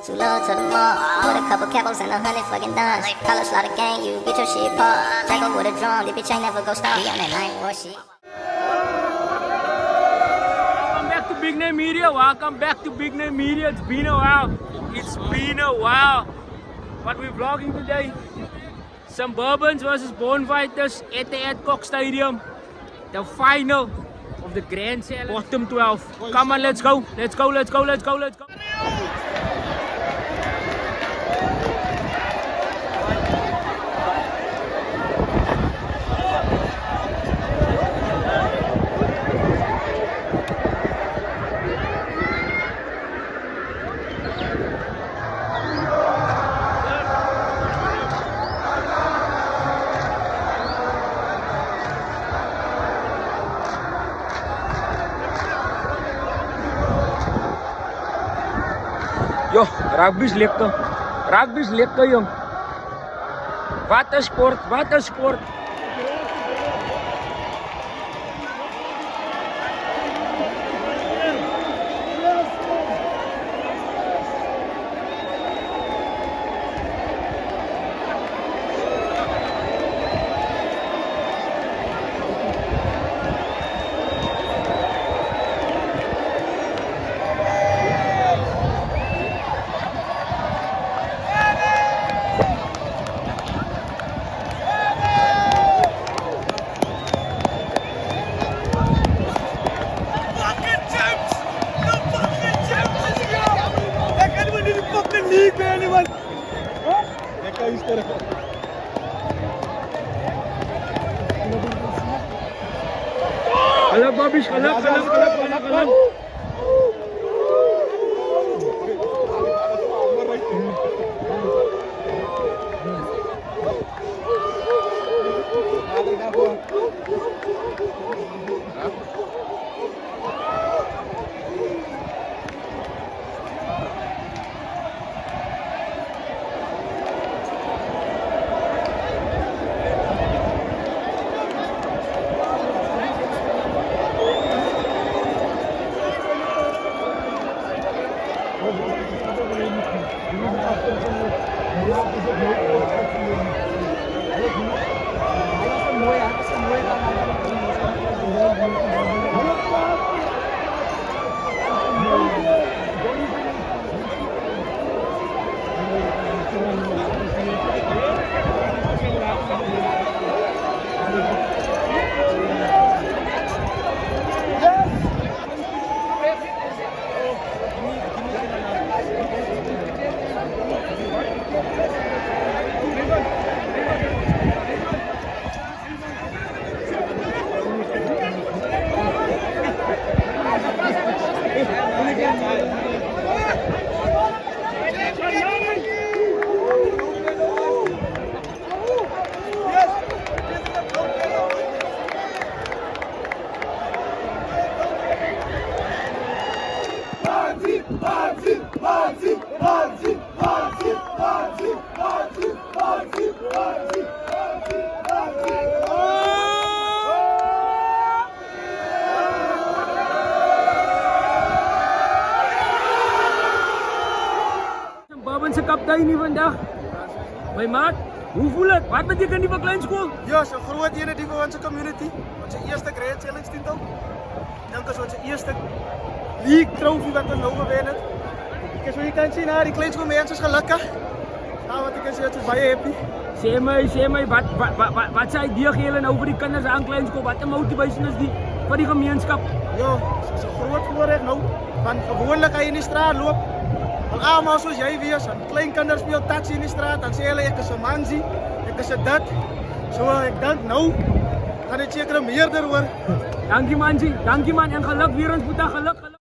Too low to the mall, with a couple capos and 100 fucking dimes. College slaughter gang, you get your shit popped. Draco with a drum, the bitch ain't never go stop. Be on that line, boy, shit. Welcome back to Big Name Media. Welcome back to Big Name Media. It's been a while. It's been a while. But we're vlogging today. Some Bourbons versus Bone Fighters at the Adcock Stadium. The final of the Grand Challenge. Bottom 12. Come on, let's go. Let's go, let's go, let's go, let's go. Yo, rugby is lekker. Rugby is lekker, jong. Wat een sport, wat een sport. Kalap, Babish, kalap, kalap, kalap, kalap, kalap. Bourbon se kaptein hier vandag. My maat, hoe voel het? Wat beteken die vir kleinskool? Ja, so groot ene die vir ons community. Ons eerste Grand Challenge titel. Dink as ons eerste league trophy wat ons nou gewen het. Ek so jy kan sien daar die kleinskool mense is gelukkig. Nou wat ek kan sê, ons is baie happy. Sê my, wat sy idee gee julle nou vir die kinders aan kleinskool? Wat 'n motivation is die vir die gemeenskap? Ja, so groot voorreg nou. Want gewoonlik as jy in die straat loop, al almal soos jy wees, en klein kinders speel taxi in die straat, dan sê hulle ek is 'n mansie, ek is 'n dit. So ek dink nou gaan dit seker meerder hoor. Dankie manjie, dankie man en geluk weer ons Boeta, geluk.